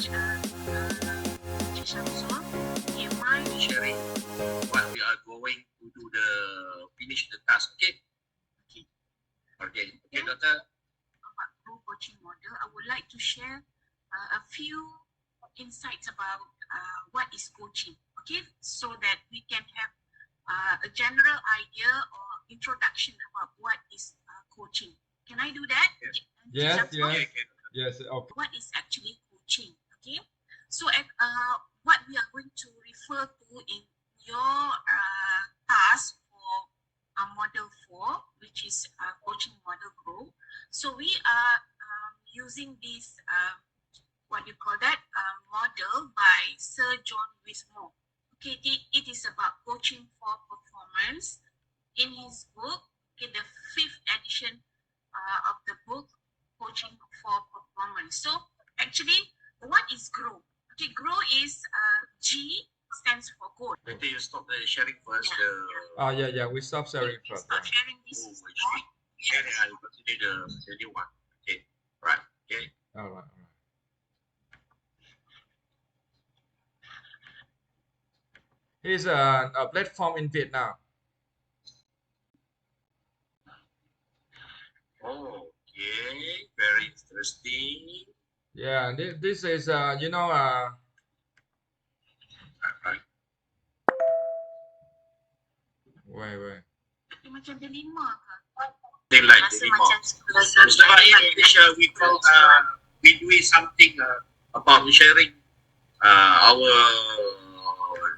Okay, mind sharing what we are going to do finish the task. Okay. Okay, Doctor. About GROW coaching model, I would like to share a few insights about what is coaching. Okay, so that we can have a general idea or introduction about what is coaching. Can I do that? Yes. Okay. What is actually coaching? Okay, so what we are going to refer to in your task for model 4, which is coaching model GROW. So we are using this what you call that model by Sir John Wismore. Okay, it is about coaching for performance. In his book, okay, the 5th edition of the book, Coaching for Performance. So actually, what is GROW? Okay, GROW is G stands for goal. Better you stop the sharing first. Yeah. We stop sharing first. Stop sharing this. Sharing, I continue the new one. Okay, right. Okay. All right. Here's a platform in Vietnam. Okay, very interesting. Yeah, this is you know wait. Macam delima ke? They like delima. Mr. in Indonesia, we do something about sharing our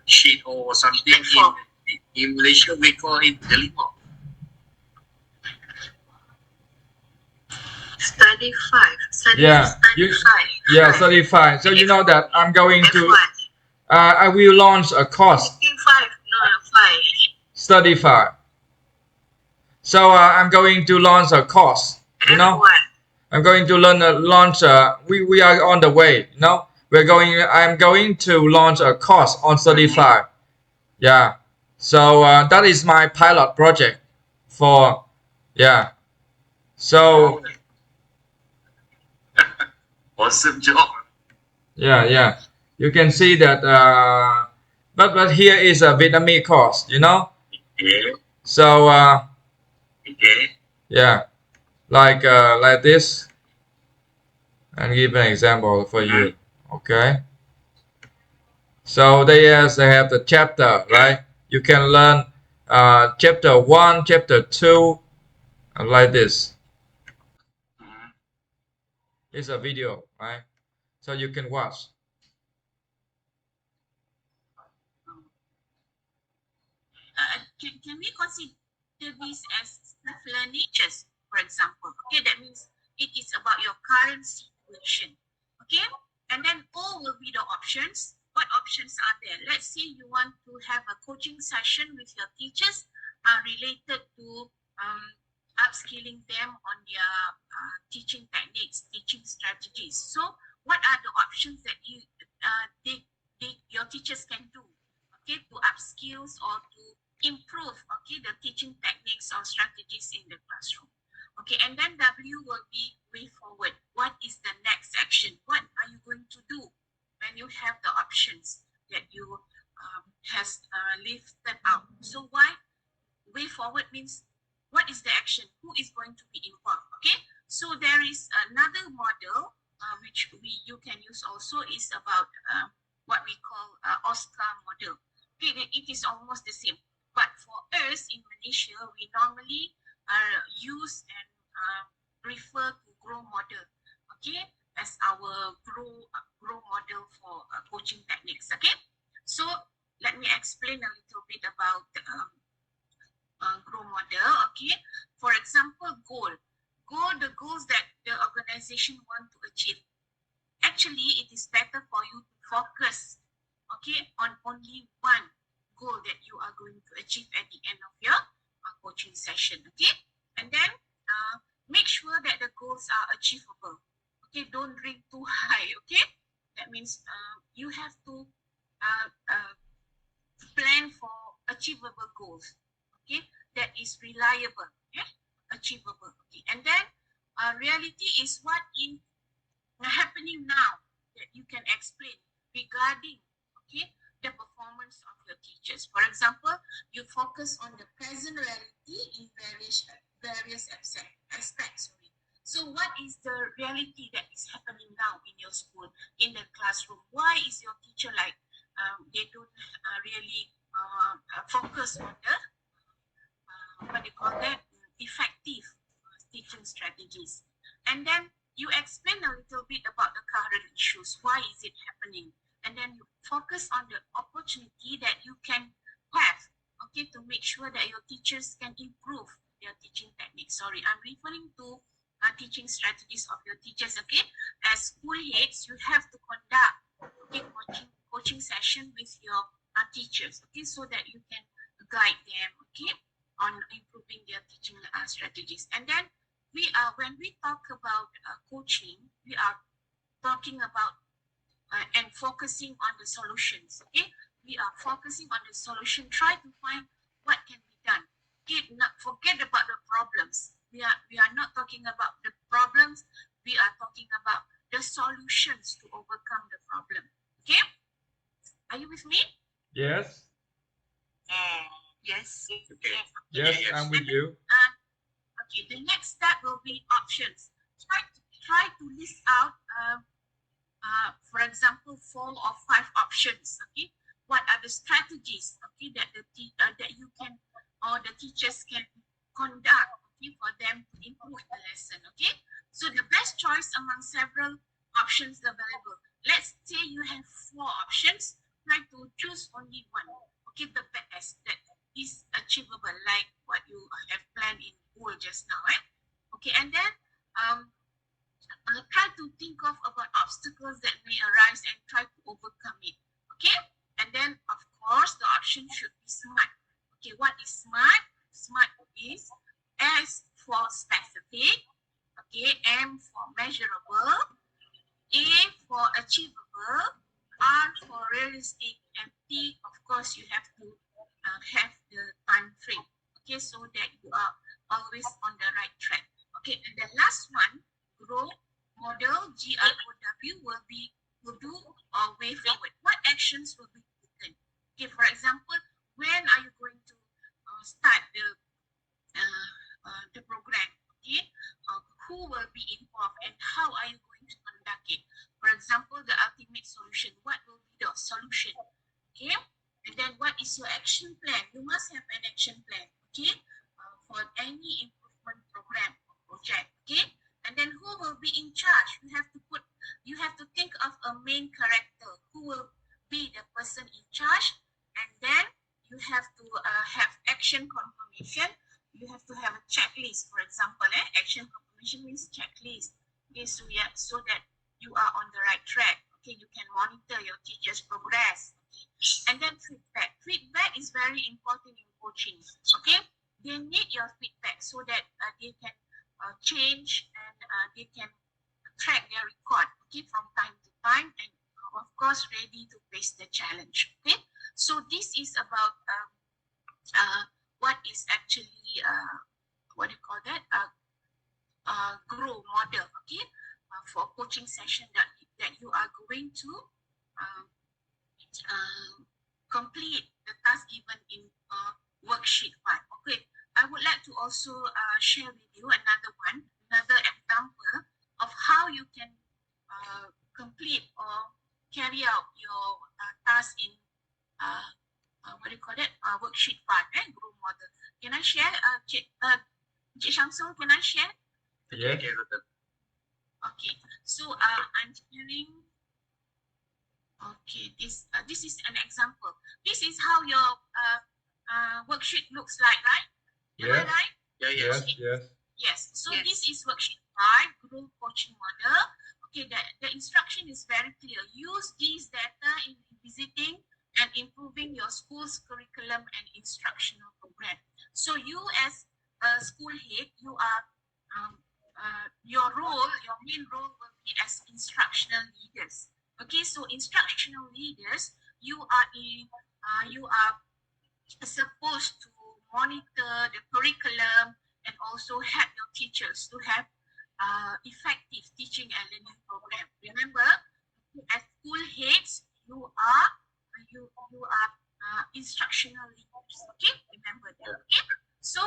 sheet or something. In Malaysia, we call it delima. Study 5. Study 5. So you know that I'm going to I will launch a course. 5, no, 5. Study 5. So I'm going to launch a course. You know, I'm going to launch. We are on the way. You know, I'm going to launch a course on Study 5. Yeah. So that is my pilot project for. Yeah. So. Awesome job. Yeah. You can see that. But here is a Vietnamese course. You know. Yeah. So. Okay. Yeah. Like this. And give an example for you. Okay. So they have the chapter, right? You can learn chapter 1, chapter 2, like this. It's a video, right? So you can watch. Can we consider this as self-learning? Just, for example, okay, that means it is about your current situation, okay? And then O will be the options. What options are there? Let's say you want to have a coaching session with your teachers related to upskilling them on their teaching techniques, teaching strategies. So what are the options that your teachers can do, okay, to upskills or to improve, okay, the teaching techniques or strategies in the classroom. Okay, and then W will be way forward. What is the next action? What are you going to do when you have the options that you has lifted out? So why way forward means what is the action? Who is going to be involved? Okay, so there is another model which you can use also is about what we call Oscar model. Okay, it is almost the same. But for us in Malaysia, we normally use and refer to GROW model, okay, as our GROW model for coaching techniques, okay? So let me explain a little bit about GROW model, okay? For example, the goals that the organization want to achieve. Actually, it is better for you to focus, okay, on only one goal that you are going to achieve at the end of your coaching session, okay? And then make sure that the goals are achievable, okay? Don't dream too high, okay? That means you have to plan for achievable goals, okay? That is reliable, okay? Achievable, okay? And then reality is what is happening now. that you can explain regarding, okay, the performance of your teachers. For example, you focus on the present reality in various aspects. Sorry. So what is the reality that is happening now in your school, in the classroom? Why is your teacher like they don't really focus on the what do you call that, effective teaching strategies? And then you explain a little bit about the current issues. Why is it happening? And then you focus on the opportunity that you can have, okay, to make sure that your teachers can improve their teaching techniques. Sorry, I'm referring to teaching strategies of your teachers. Okay, as school heads, you have to conduct, okay, coaching session with your teachers, okay, so that you can guide them, okay, on improving their teaching strategies. And then when we talk about coaching, we are talking about and focusing on the solutions. Okay, we are focusing on the solution. Try to find what can be done. Okay, not forget about the problems. We are not talking about the problems. We are talking about the solutions to overcome the problem. Okay, are you with me? Yes. Yes. Okay. Yes, I'm with you. Okay, the next step will be options. Try to list out, for example, 4 or 5 options. Okay, what are the strategies? Okay, that that you can or the teachers can conduct. Okay, for them to improve the lesson. Okay, so the best choice among several options available. Let's say you have 4 options. Try to choose only one. Okay, the best that is achievable, like what you have planned in goal just now. Okay, and then try to think of about obstacles that may arise and try to overcome it. Okay, and then of course the option should be SMART. Okay, what is SMART? SMART is S for specific, okay, M for measurable, A for achievable, R for realistic, and T, of course, you have to have the time frame, okay, so that you are always on the right track. Okay, and the last one, GROW model, G.R.O.W will do way forward. What actions will be taken? Okay, for example, when are you going to start the program? Okay, who will be involved and how are you going to conduct it? For example, the ultimate solution. What will be the solution? Okay, and then what is your action plan? You must have an action plan. Okay, for any improvement program or project. Okay, and then who will be in charge? You have to think of a main character who will be the person in charge, and then you have to have action confirmation. You have to have a checklist, for example. Action confirmation means checklist. Okay, so yeah, so that you are on the right track. Okay, you can monitor your teacher's progress. Okay, and then feedback. Feedback is very important in coaching. Okay, they need your feedback so that they can change and they can track their record. Okay, from time to time, and of course, ready to face the challenge. Okay, so this is about what is actually what do you call that, GROW model. Okay, for coaching session that you are going to um, complete the task given in worksheet 5. Okay, I would like to also share with you another example of how you can complete or carry out your task in what do you call it? Worksheet 5, GROW model. Can I share? Cik Shamsul, can I share? Yes. Okay, so I'm sharing. Okay, this is an example. This is how your worksheet looks like, right? Am I Yes. right? Yes. Yes. Yes. So this is worksheet 5, GROW coaching model. Okay, the instruction is very clear. Use these data in visiting and improving your school's curriculum and instructional program. So you as a school head, you are your main role will be as instructional leaders. Okay, so instructional leaders, you are supposed to monitor the curriculum and also help your teachers to have effective teaching and learning program. Remember, As school heads, you are instructional leaders. Okay, remember that. Okay, so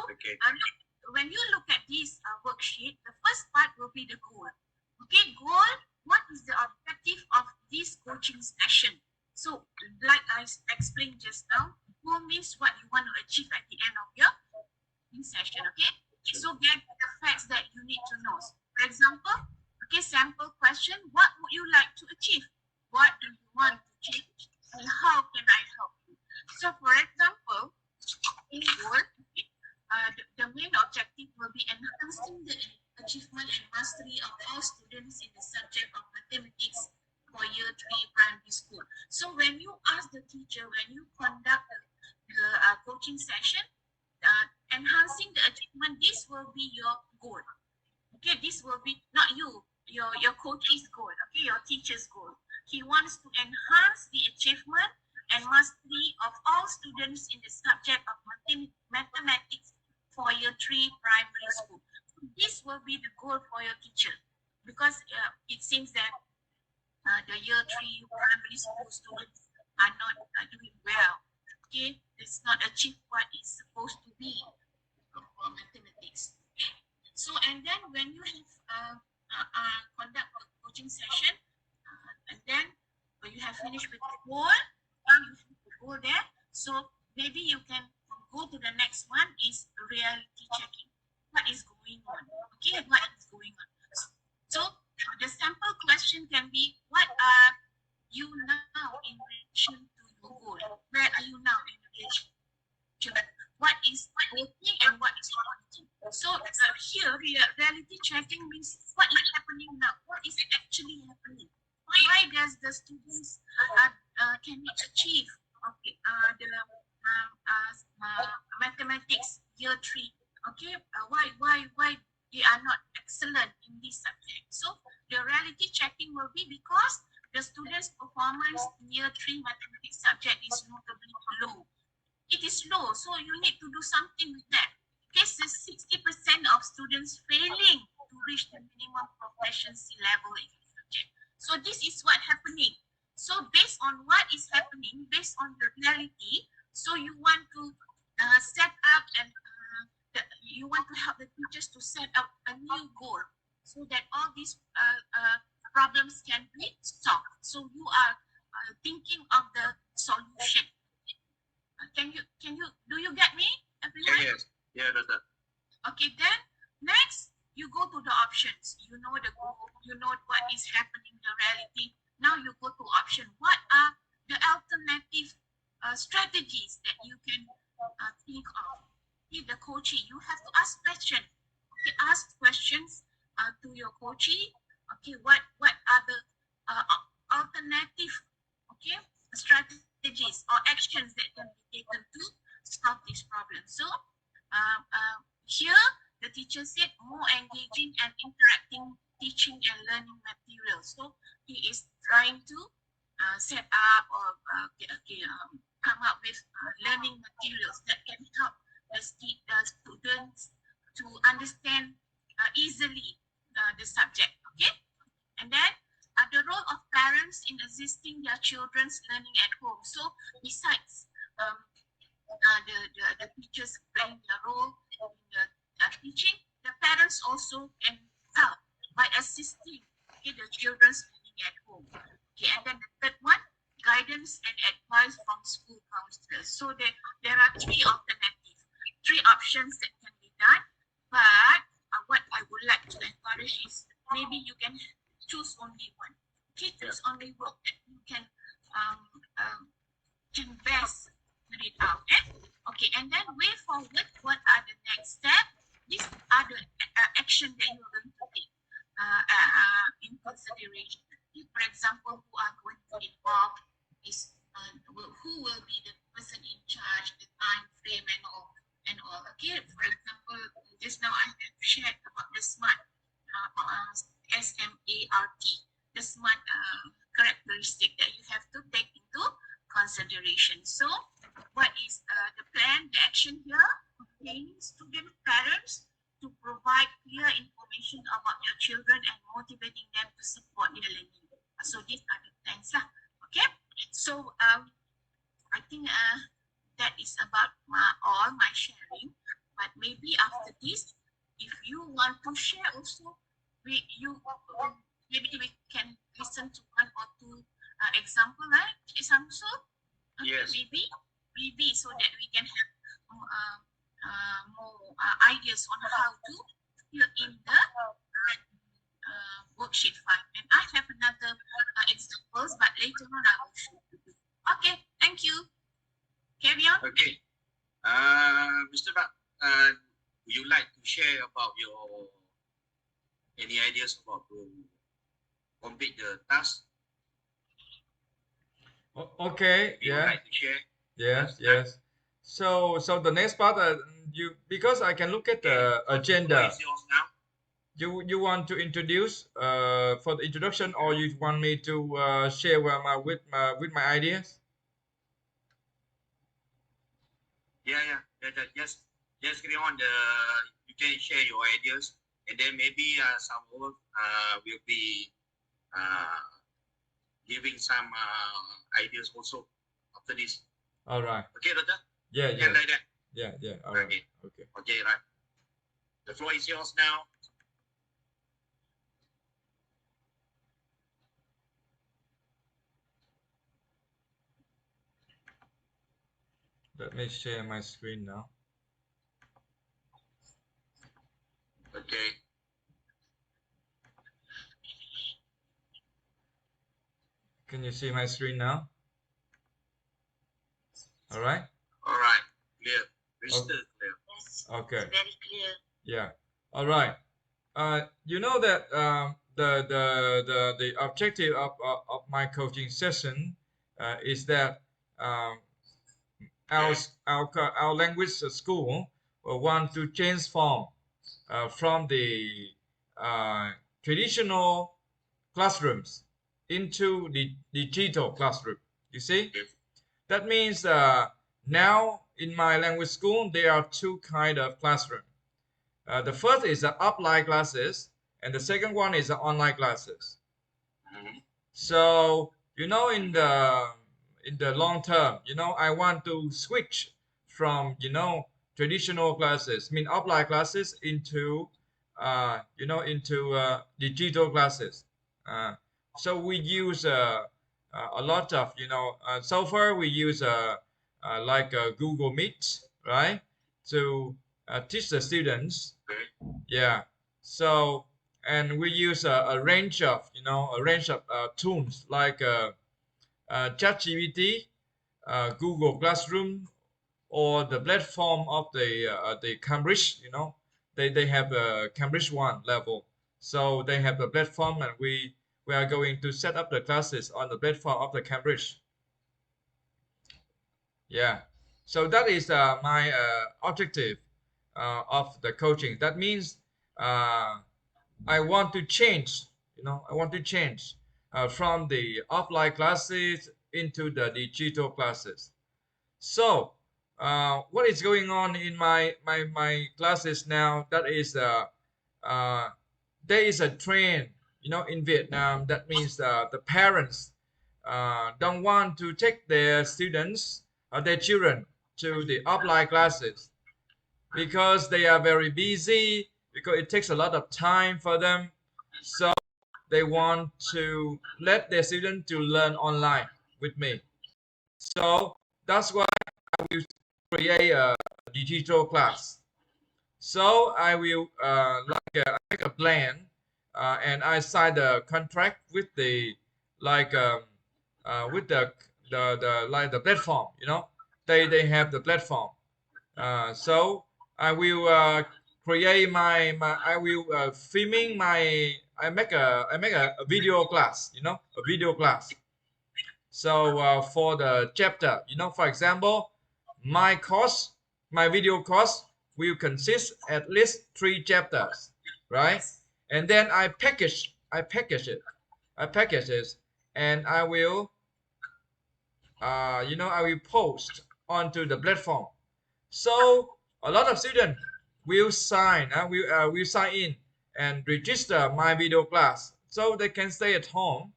when you look at this worksheet, the first part will be the goal. Okay, goal. What is the objective of this coaching session? So, like I explained just now, goal means what you want to achieve at the end of your session. Okay, so get the facts that you need to know. For example, okay, sample question: what would you like to achieve? What do you want to change? And how can I help you? So, for example, in goal, the main objective will be enhancing the achievement and mastery of all students in the subject of mathematics for year 3 primary school. So when you ask the teacher, when you conduct the coaching session, enhancing the achievement, this will be your goal. Okay, this will be not you, your coach's goal, okay, your teacher's goal. He wants to enhance the achievement and mastery of all students in the subject of mathematics for year 3 primary school. This will be the goal for your teacher, because it seems that the year 3 primary school students are not doing well. Okay, it's not achieved what is supposed to be for mathematics. Okay, so and then when you have conduct a coaching session, and then when you have finished with the goal, now you have to go there. So maybe you can go to the next one is reality checking. What is going on? Okay, what is going on? So the sample question can be: what are you now in relation to your goal? Where are you now in relation? What is working and what is not working? So here, reality checking means what is happening now. What is actually happening? Why does the students cannot achieve the mathematics year 3? Okay, why they are not excellent in this subject? So the reality checking will be because the students' performance in year 3 mathematics subject is notably low. It is low, so you need to do something with that. Okay, so 60% of students failing to reach the minimum proficiency level in the subject. So this is what happening. So based on what is happening, based on the reality, so you want to set up and you want to help the teachers to set up a new goal so that all these problems can be solved. So you are thinking of the solution. Do you get me, everyone? Yes. Yeah, doctor. Okay, then next you go to the options. You know the goal, you know what is happening in the reality. Now you go to option. What are the alternative strategies that you can think of? Okay, the coachee, you have to ask questions. Okay, ask questions to your coachee. Okay, what are the alternative, okay, strategies or actions that can be taken to solve this problem? So here the teacher said more engaging and interacting teaching and learning materials. So he is trying to set up or come up with learning materials that can help the students to understand easily the subject. Okay, and then the role of parents in assisting their children's learning at home. So besides the teachers playing their role in the teaching, the parents also can help by assisting the children's learning at home. Okay, and then the third one, guidance and advice from school counselors. So there are three options that can be done. But what I would like to encourage is maybe you can choose only one. Okay, choose only one that you can best read out. Okay, and then way forward, what are the next steps? These are the action that you are going to take in consideration. For example, who are going to involve is who will be the person in charge, the time frame and all. Okay, for example, just now I have shared about the SMART, SMART, the SMART characteristic that you have to take into consideration. So what is the plan, the action here? Obtaining student parents to provide clear information about your children and motivating them to support their learning. So these are the share also, maybe we can listen to one or two example, right, Samsul? Yes. Maybe so that we can have more ideas on how to fill in the worksheet 5. And I have another examples, but later on I will show you. Okay, thank you. Carry on. Okay. Mr. Bak, would you like to share about your any ideas about to complete the task? Okay. You would like to share? Yes. So the next part, because I can look at the agenda. Is yours now? You want to introduce for the introduction, or you want me to share with my ideas? Yeah. Just carry on. You can share your ideas, and then maybe some of will be giving some ideas also after this. All right. Okay, Doctor? Yeah. Like that. Yeah. All right. Okay. Okay, right. The floor is yours now. Let me share my screen now. Okay. Can you see my screen now? All right. All right. Clear. Crystal clear. Yes. Okay. It's very clear. Yeah. All right. You know that the objective of my coaching session is that um, our language school will want to transform from the traditional classrooms into the digital classroom. You see, that means now in my language school there are two kind of classroom. The first is the offline classes, and the second one is the online classes. So in the long term, I want to switch from traditional classes, offline classes into digital classes. So we use a lot of so far we use like Google Meet, right, to teach the students. Yeah. So and we use a range of tools like ChatGPT, Google Classroom, or the platform of the Cambridge. They have a Cambridge one level, so they have the platform, and we are going to set up the classes on the platform of the Cambridge. Yeah. So that is my objective of the coaching. That means I want to change. I want to change from the offline classes into the digital classes. So, what is going on in my classes now? That is, there is a trend, in Vietnam. That means the parents don't want to take their students, their children, to the offline classes because they are very busy, because it takes a lot of time for them. So they want to let their students to learn online with me. So that's why I will create a digital class. So I will make a plan, and I sign a contract with the like with the platform. They have the platform. So I will create my I will filming my I make a video class. A video class. So for the chapter, for example, my video course will consist at least 3 chapters, right? And then I package it, and I will post onto the platform. So a lot of students will sign in and register my video class, so they can stay at home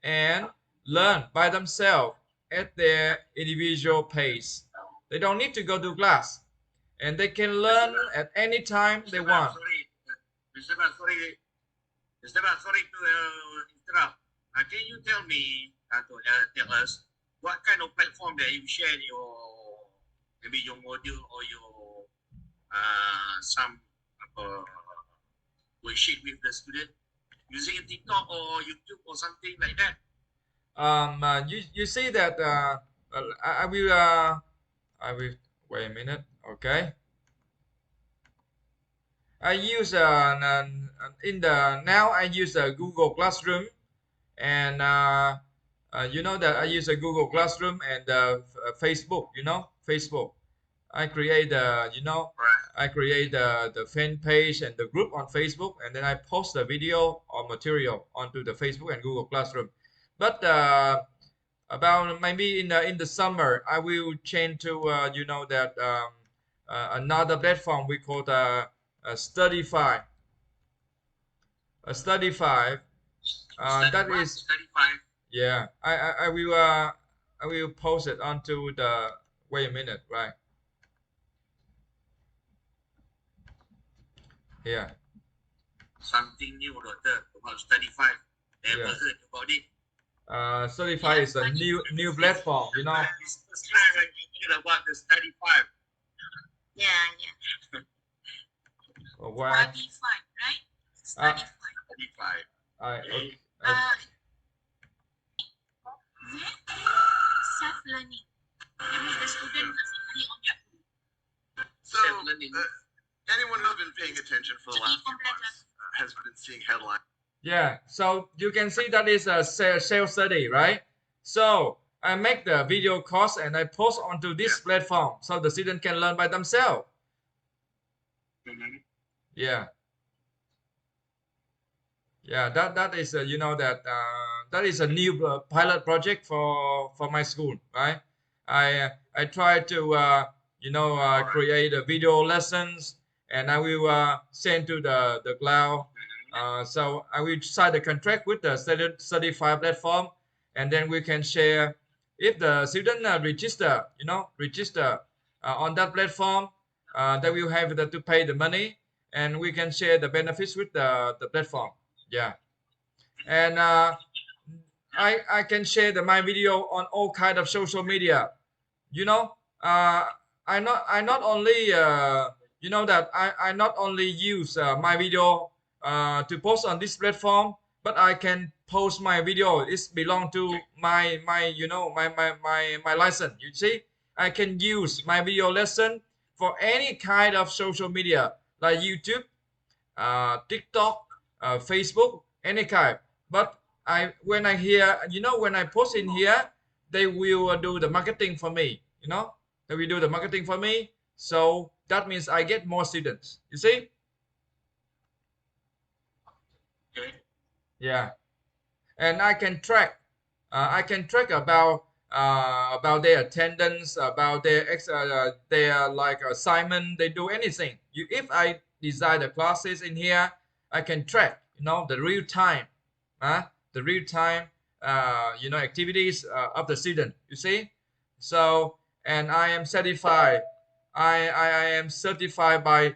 and learn by themselves at their individual pace. They don't need to go to class, and they can learn at any time they want. Sorry, Mr. Bat, sorry. Mr. Bat, sorry to interrupt. Can you tell me, tell us, what kind of platform that you share maybe your module or your some worksheet with the student using TikTok or YouTube or something like that? You see that I will wait a minute. Okay, I use in the now I use a Google Classroom, and you know that I use a Google Classroom and Facebook. You know Facebook. I create I create the fan page and the group on Facebook, and then I post the video or material onto the Facebook and Google Classroom. But about maybe in the summer, I will change to another platform we call Studyfy. Studyfy. That is Studyfy. Yeah. I will post it onto the. Wait a minute, right? Yeah. Something new, doctor, about Studyfy. Never Yeah. heard about it. Studyfy is a new platform, you know. It's the first time I hear about the Studyfy. Yeah, yeah. Well, Studyfy, right? Studyfy. Studyfy. okay. Self-learning. That means the student must study on their own. So, Self-learning. anyone who's been paying attention for the last few months has been seeing headlines. Yeah, so you can see that is a self-study, right? So I make the video course and I post onto this platform so the student can learn by themselves. Mhm. Yeah. Yeah, that is that is a new pilot project for my school, right? I try to create a video lessons, and I will send to the cloud. So I will sign the contract with the certified platform, and then we can share. If the student register on that platform, they will have to pay the money, and we can share the benefits with the platform. Yeah, and I can share my video on all kind of social media. You know, I not only that I not only use my video to post on this platform, but I can post my video. It's belong to my license. You see, I can use my video lesson for any kind of social media like YouTube, TikTok, Facebook, any kind. But when I post in here, they will do the marketing for me. They will do the marketing for me. So that means I get more students. You see? Okay. Yeah, and I can track. I can track about their attendance, about their like assignment. They do anything. If I design the classes in here, I can track. The real time, the real time, activities of the student. You see, so and I am certified. I am certified by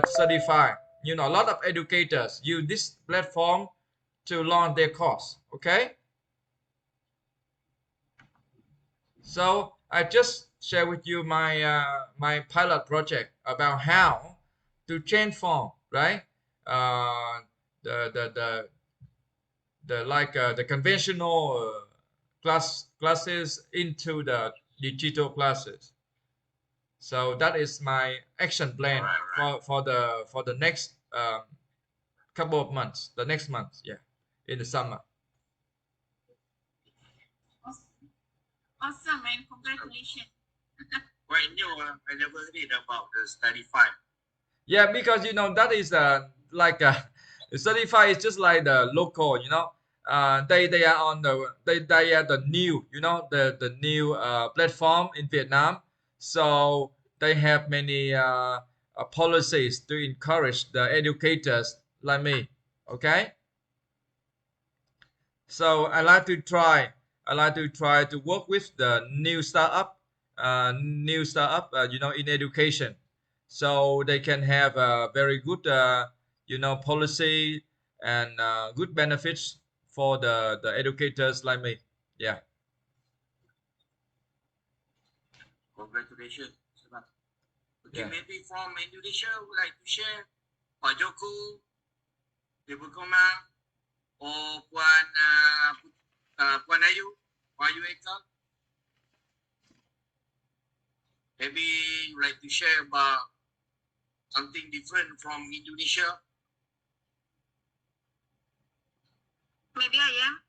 certified. A lot of educators use this platform to launch their course. Okay. So I just share with you my pilot project about how to transform, right? The the the the conventional classes into the digital classes. So that is my action plan Right. for the next couple of months. The next month, yeah, in the summer. Awesome, man. Congratulations. Quite new. I never read about the Studyfy. Yeah, because that is like certified is just like the local. They are on they are the new the new platform in Vietnam. So they have many policies to encourage the educators like me. Okay. So I like to try to work with the new startup in education, so they can have a very good policy and good benefits for the educators like me. Yeah. Congratulations. Sebab. Okay, Yeah. maybe from Indonesia, would like to share Pak Joko, Ibu Komang, or Puan Ayu, Puan Ayu Eka. Maybe you like to share about something different from Indonesia. Maybe I am.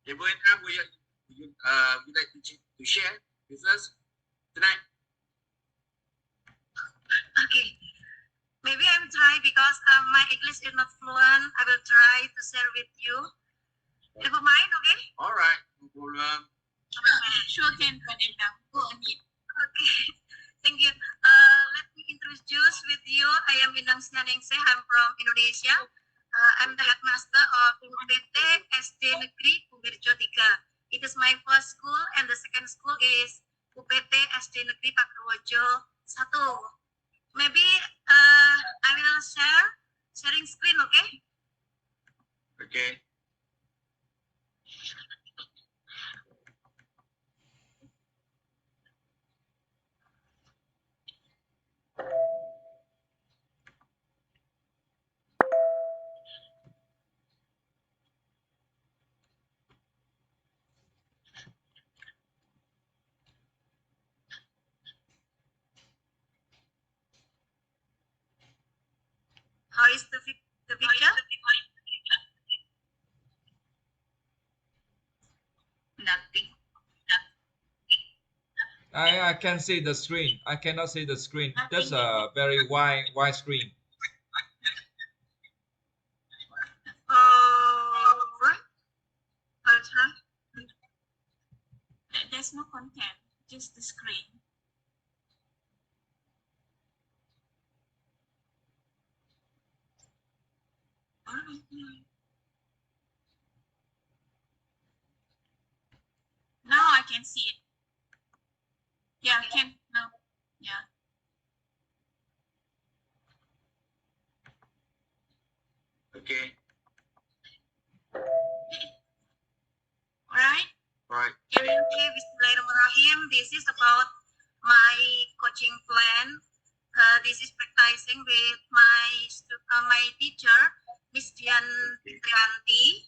Ibu Eka, would you like to share with us tonight? Okay. Maybe I'm try because my English is not fluent. I will try to share with you. Never mind, okay? All right, no problem. Sure can, Vanessa. Go on it. Okay. Thank you. Let me introduce with you. I am Bindang Sianingsih. I'm from Indonesia. I'm the headmaster of UPT SD Negeri Kumbirjo 3. It is my first school and the second school is UPT SD Negeri Pakruojo 1. Maybe I will sharing screen, okay? Okay. How is the picture? Nothing. I can see the screen. I cannot see the screen. That's a very wide screen. Right. I'll try. There's no content, just the screen. Now I can see it. Yeah, I can now. Yeah. Okay. Alright. Right. Okay, Bismillahirrahmanirrahim. This is about my coaching plan. This is practicing with my teacher, Miss Dian Trianti.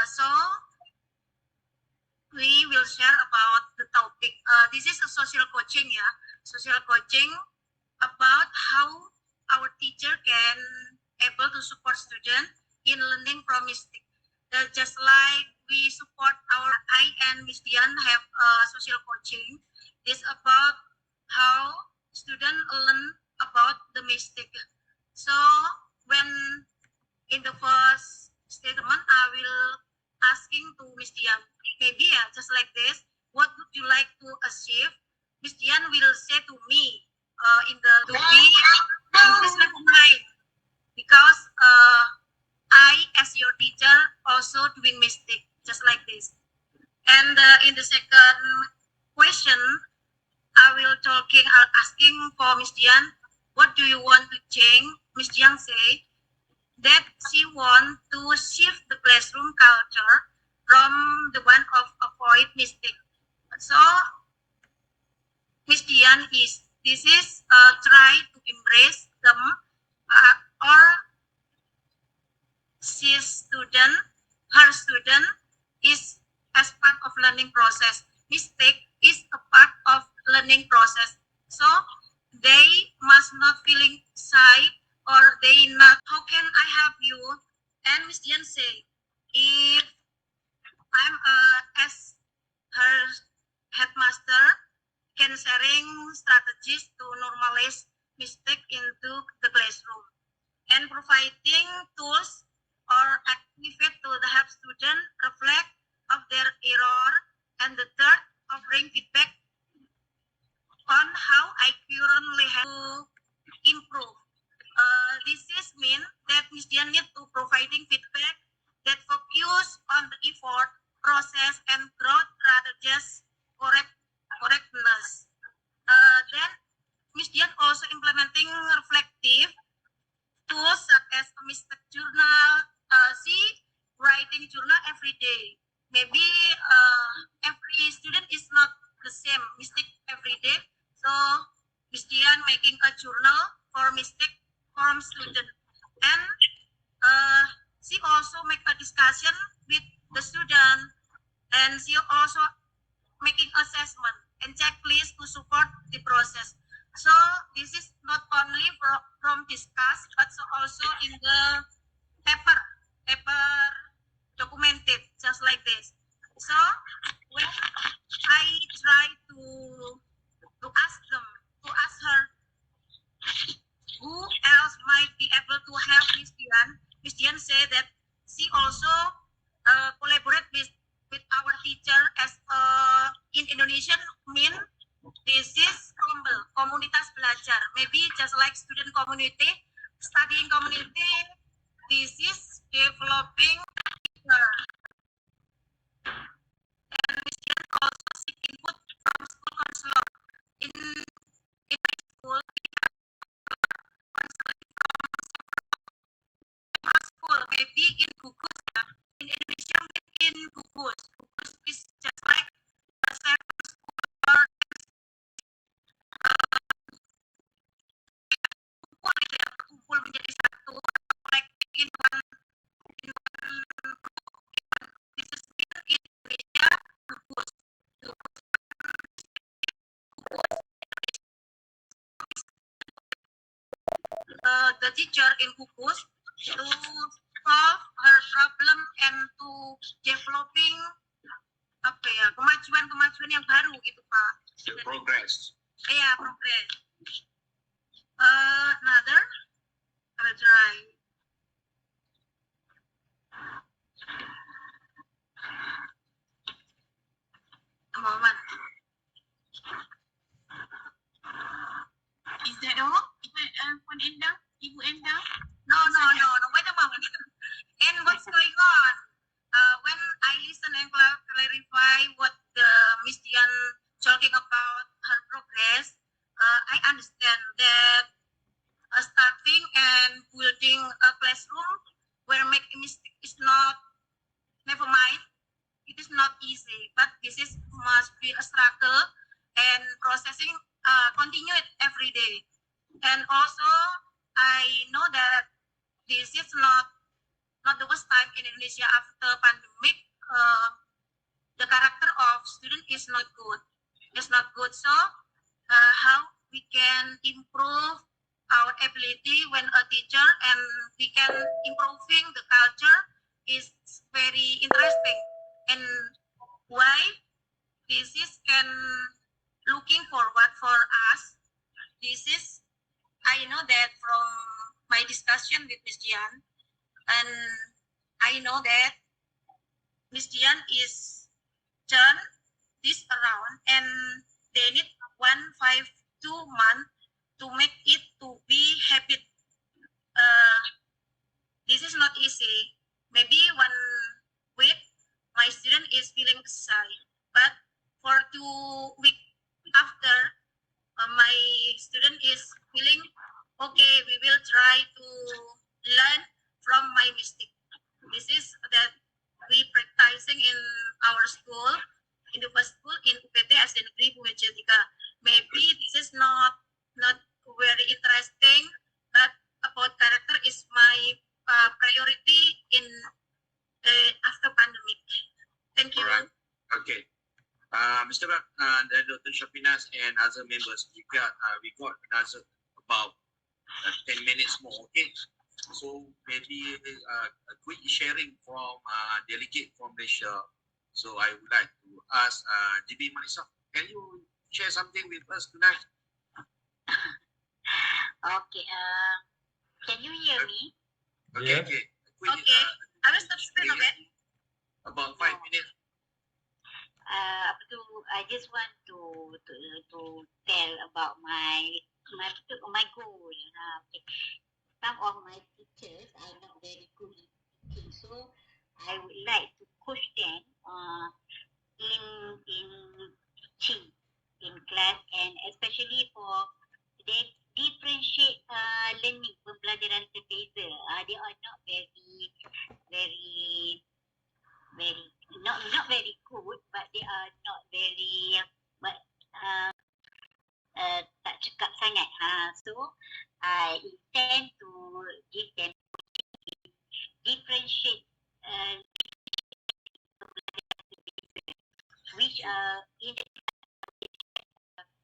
So we will share about the topic. This is a social coaching, yeah. Social coaching about how our teacher can able to support students in learning from mistake. Just like we support I and Miss Dian have social coaching. This about how students learn about the mistake. So when in the first statement, I will asking to Miss Dian, maybe just like this, what would you like to achieve? Miss Dian will say to me in the to be English level 9 because I as your teacher also doing mistake just like this. And in the second question, I will asking for Miss Dian, what do you want to change? Miss Dian say that she want to shift the classroom culture from the one of avoid mistake. So Miss Dian this is try to embrace them or her student is as part of learning process. Mistake is a part of learning process. So they must not feeling shy or they not, how can I help you? And Miss Dian say, if I'm as her headmaster, can sharing strategies to normalize mistake into the classroom and providing tools or activate to the help student reflect of their error. And the third, offering feedback on how I currently have to improve. This is mean that Ms. Dian need to providing feedback that focus on the effort, process, and growth rather just correctness. Then Ms. Dian also implementing reflective tools such as a mistake journal. See, writing journal every day. Maybe every student is not the same mistake every day. So Miss Dian making a journal for mistake from student, and she also make a discussion with the student, and she also making assessment and checklist to support the process. So this is not only from discuss, but also in the paper documented just like this. So when I try to ask them, to ask her who else might be able to help Miss Dian say that she also collaborate with our teacher as in Indonesian mean this is komunitas belajar. Maybe just like student community, studying community, this is developing and Miss Dian also seek input from school counselor. In my school, school maybe in Gugus, in Indonesia in Gugus. Gugus is just like a seven school or kumpul gitu ya, kumpul menjadi satu, like in one this is in Indonesia, Gugus. The teacher in Gugus to solve her problem and to developing apa ya, kemajuan yang baru gitu Pak. The progress. Yeah, progress. Another, I will try. A moment. Is that all? Puan Endang? Ibu Endang? No. Wait a moment. And what's going on? When I listen and clarify what the Miss Dian talking about her progress, I understand that starting and building a classroom where make a mistake is not, never mind, it is not easy, but this is must be a struggle and processing continued every day. And also, I know that this is not the worst time in Indonesia after pandemic. The character of student is not good. It's not good. So, how we can improve our ability when a teacher and we can improving the culture is very interesting. And why this is can looking forward for us. This is, I know that from my discussion with Miss Dian, and I know that Miss Dian is turn this around, and they need 152 months to make it to be habit. This is not easy. Maybe 1 week my student is feeling shy, but for 2 weeks after my student is feeling okay, we will try to learn from my mistake. This is that we practicing in our school, in the first school in UPT SD Negeri Bumil 3. Maybe this is not very interesting, but about character is my priority in after pandemic. Thank you. Alright. Okay. Mr. Dr. Shapinas and other members, we got another about 10 minutes more. Okay. So maybe a quick sharing from delegate from Malaysia. So I would like to ask GB Marisa, can you share something with us tonight? Okay. Can you hear me? Okay. Yeah. Okay. Okay. I will stop screen, okay? About 5 minutes. I just want to tell about my goal. Okay. Some of my teachers are not very good in teaching, so I would like to push them in teaching in class, and especially for they differentiate learning, pembelajaran berbeza. They are not very, very, very, not very good, but they are not very, but tak cekap sangat. So I intend to give them differentiate which in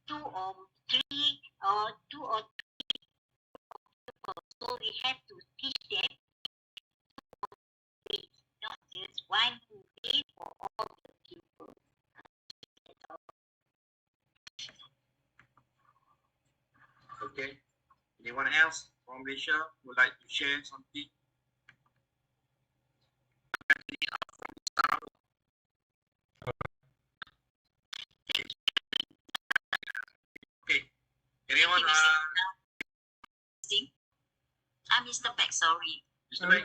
2 or 3 so we have to teach them not just one way for all the pupils. Okay. Anyone else from Malaysia would like to share something? Okay. Anyone? Mr. Beck, sorry. Mr. Baik,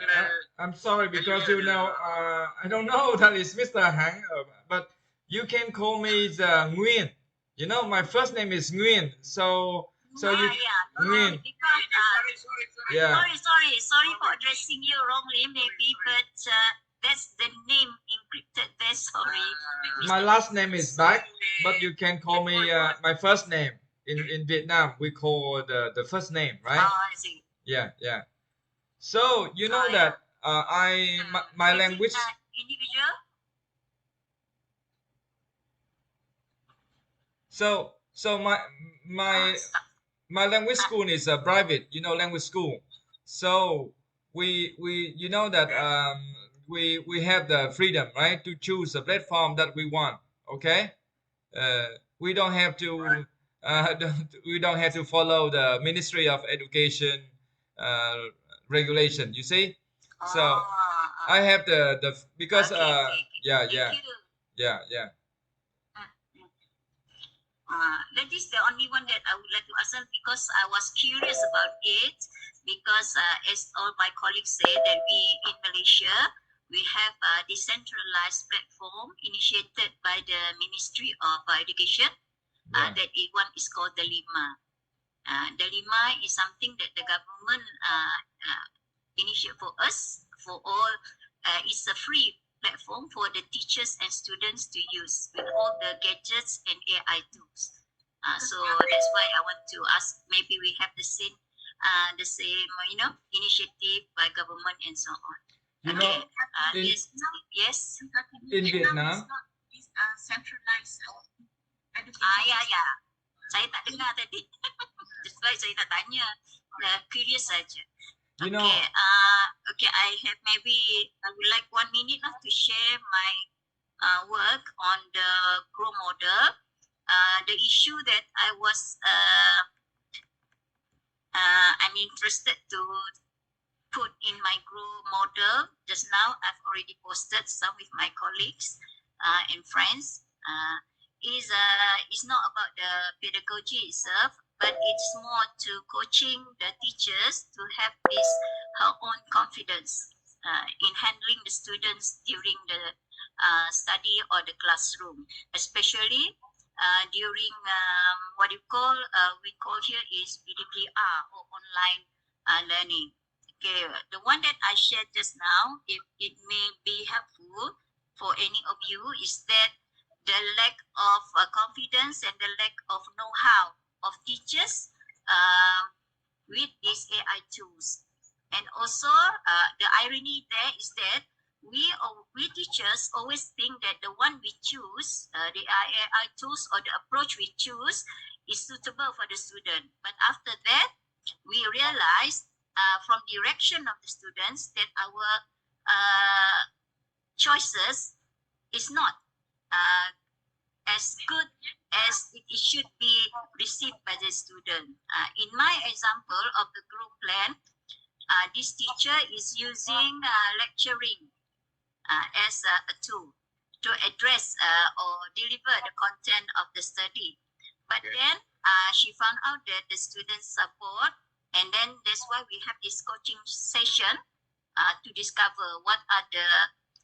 I'm sorry because you know I don't know that is Mr. Hang, but you can call me the Nguyen. You know my first name is Nguyen, so you Nguyen. Because sorry. Yeah. sorry for addressing you wrongly, maybe, but that's the name encrypted there. Sorry. My last name is Back, but you can call me my first name. In Vietnam, we call the first name, right? I see. Yeah, yeah. So you know that my language. Individual. So my language school is a private, you know, language school. So we you know that we have the freedom, right, to choose a platform that we want. Okay, we don't have to we don't have to follow the Ministry of Education regulation. You see, so I have the because yeah. That is the only one that I would like to answer because I was curious about it. Because as all my colleagues say, that we in Malaysia we have a decentralized platform initiated by the Ministry of Education. Yeah. That one is called the Lima. The Lima is something that the government initiate for us for all. It's a free platform for the teachers and students to use with all the gadgets and AI tools. So that's why I want to ask. Maybe we have the same, initiative by government and so on. You know, yes. in Vietnam. Is centralized education. Ya. Saya tak dengar tadi. That's why saya nak tanya. Curious saja. You know, okay, I would like 1 minute to share my work on the G.R.O.W model. The issue that I'm interested to put in my G.R.O.W model just now. I've already posted some with my colleagues and friends. Is not about the pedagogy itself, but it's more to coaching the teachers to have this her own confidence in handling the students during the study or the classroom, especially during what we call here is PDPR or online learning. Okay, the one that I shared just now, if it may be helpful for any of you, is that the lack of confidence and the lack of know-how of teachers with these AI tools. And also, the irony there is that we teachers always think that the one we choose, the AI tools or the approach we choose is suitable for the student. But after that, we realize from direction of the students that our choices is not as good as it should be received by the student. In my example of the group plan, this teacher is using lecturing as a tool to address or deliver the content of the study. But then she found out that the students support, and then that's why we have this coaching session to discover what are the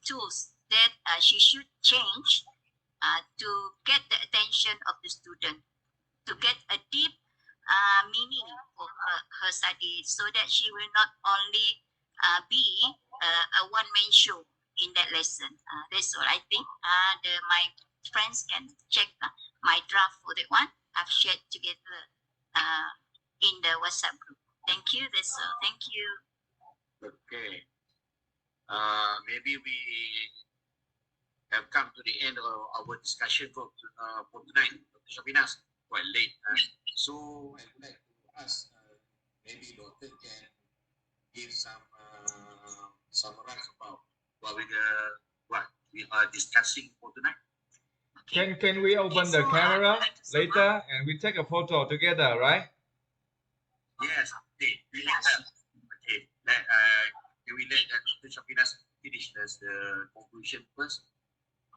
tools that she should change to get the attention of the student, to get a deep meaning for her study, so that she will not only be a one-man show in that lesson. That's all I think. My friends can check my draft for that one. I've shared together in the WhatsApp group. Thank you. That's all. Thank you. Okay. Maybe we have come to the end of our discussion for tonight. Dr. Shabinas, quite late. So I would like to ask, maybe Doctor can give some summarize about what we are discussing for tonight. Can we open the camera later and we take a photo together, right? Yes. Okay. Okay. Can we let Dr. Shabinas finish the conclusion first?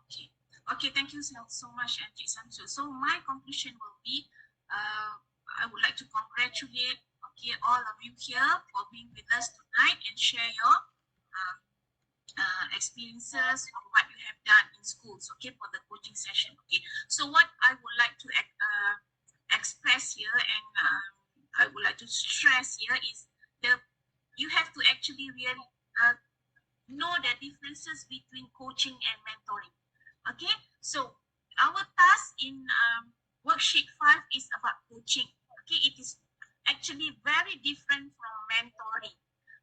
Okay. Okay, thank you so much, Encik Samsul. So my conclusion will be, I would like to congratulate all of you here for being with us tonight and share your experiences of what you have done in schools, for the coaching session. So what I would like to express here and I would like to stress here is you have to actually really know the differences between coaching and mentoring. Okay, so our task in worksheet 5 is about coaching. Okay, it is actually very different from mentoring.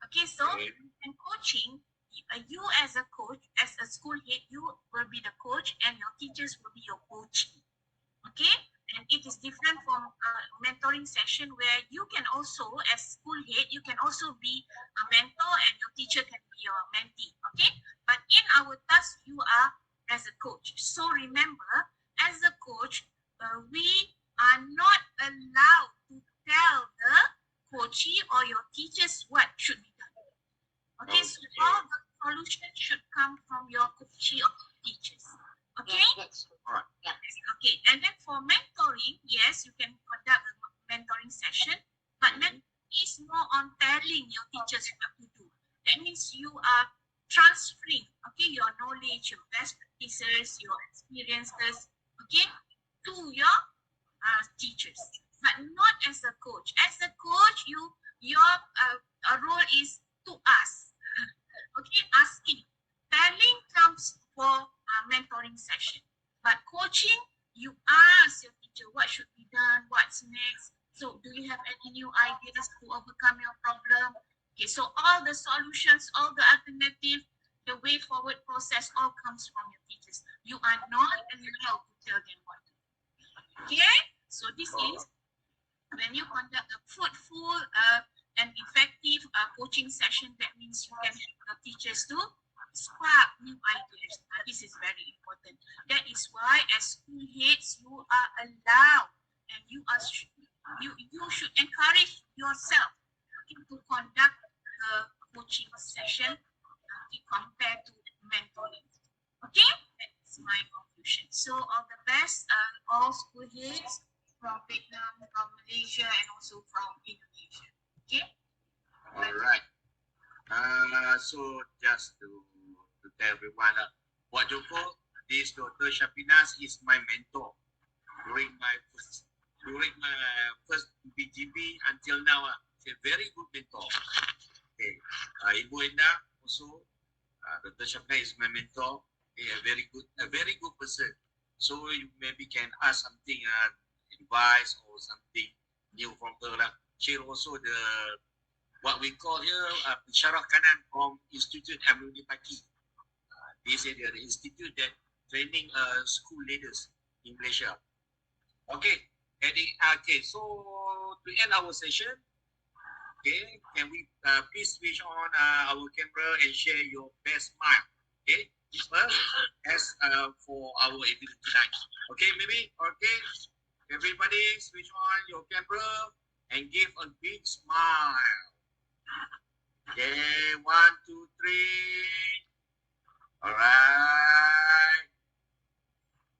Okay, so in coaching, you as a coach, as a school head, you will be the coach and your teachers will be your coachee. Okay, and it is different from a mentoring session where you can also, as school head, you can also be a mentor and your teacher can be your mentee. Okay, but in our task, you are as a coach. So remember, as a coach, we are not allowed to tell the coachee or your teachers what should be done. Okay, so all the solutions should come from your coachee or teachers. Okay? That's Alright. Yeah. Okay, and then for mentoring, yes, you can conduct a mentoring session, but mentoring is more on telling your teachers what to do. That means you are transferring, your knowledge, your best practices, your experiences, to your teachers, but not as a coach. As a coach, your role is to ask, asking. Telling comes for mentoring session, but coaching, you ask your teacher what should be done, what's next. So, do you have any new ideas to overcome your problem? Okay, so all the solutions, all the alternative, the way forward process all comes from your teachers. You are not allowed to tell them what to do. Okay, so this is when you conduct a fruitful and effective coaching session. That means you can help your teachers to spark new ideas. This is very important. That is why, as school heads, you are allowed and you should encourage yourself to conduct the coaching session compared to mentoring. Okay, that's my conclusion. So all the best, all school heads from Vietnam, from Malaysia, and also from Indonesia. Okay. All right. So just to tell everyone, what Joko, this Dr. Shapinas is my mentor during my first BGB until now. She's a very good mentor. Okay. Ibu Enda also, Dr. Shapinas is my mentor. Okay, a very good person. So you maybe can ask something, advice or something new from her. She also what we call here pensyarah kanan from Institute Amunipaki. Paki. They say they are the institute that training school leaders in Malaysia. Okay, so to end our session, okay, can we please switch on our camera and share your best smile, okay? First, as for our event tonight. Okay, maybe, okay, everybody switch on your camera and give a big smile. Okay, 1, 2, 3. All right.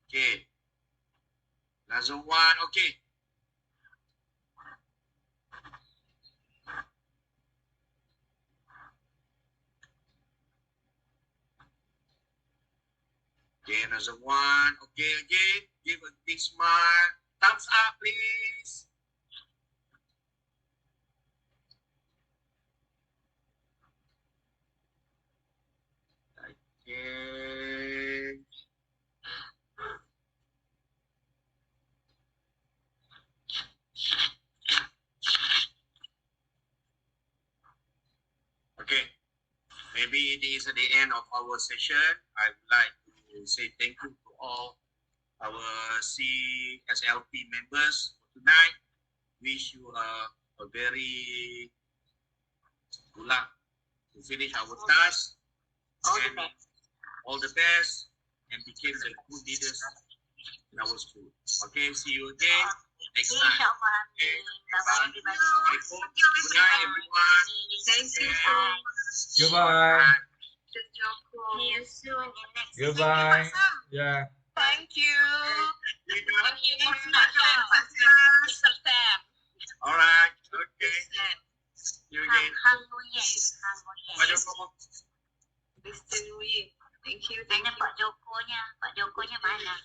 Okay. Another one. Okay. Okay, another one. Okay, again. Give a big smile. Thumbs up, please. Okay. Okay. Maybe it is at the end of our session. I would like to say thank you to all our SEASLP members for tonight. Wish you a very good luck to finish our task. All the and best. all the best and became the good leaders in our school. Okay, see you again next time. InsyaAllah. Okay. Bye-bye, everybody. Assalamualaikum. Good night, everyone. Thank you so Bye. much. Goodbye. Mr. Joko. See you soon in next Goodbye. Yeah. Thank you. You know, Thank you, Mr. Sam. all right. Okay. See you again. Hang Nguyen. Hang Nguyen. Bye, Joko. Mr. Nguyen. Thank you, thank Mana you. Pak Jokonya? Pak Jokonya mana?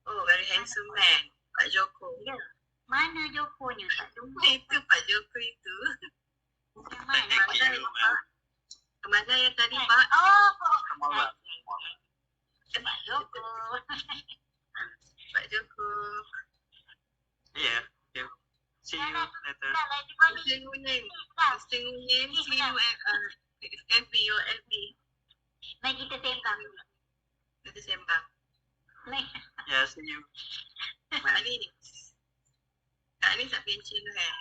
Oh, very handsome man. Pak Joko. Ya. Mana Jokonya? Tak jumpa. Itu Pak Joko itu. Yang mana? Thank you, man. Kemana yang tadi, Pak? Oh, Tomorrow. Pak Joko. Pak Joko. Yeah. See you later. Dah lagi balik. Mr. Nguyen. Dah. Mr. Nguyen, see you at FB, your FB. Mari kita sembang dulu. Kita sembang. Mari. Yeah, see you. Kak ni. Kak ni tak pencen tu kan?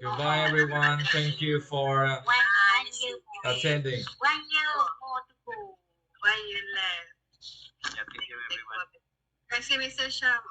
Goodbye, everyone. Thank you for One year more. attending. 1 year more to go. Why you left? Yeah, thank you, everyone. Terima kasih, Mr. Syam.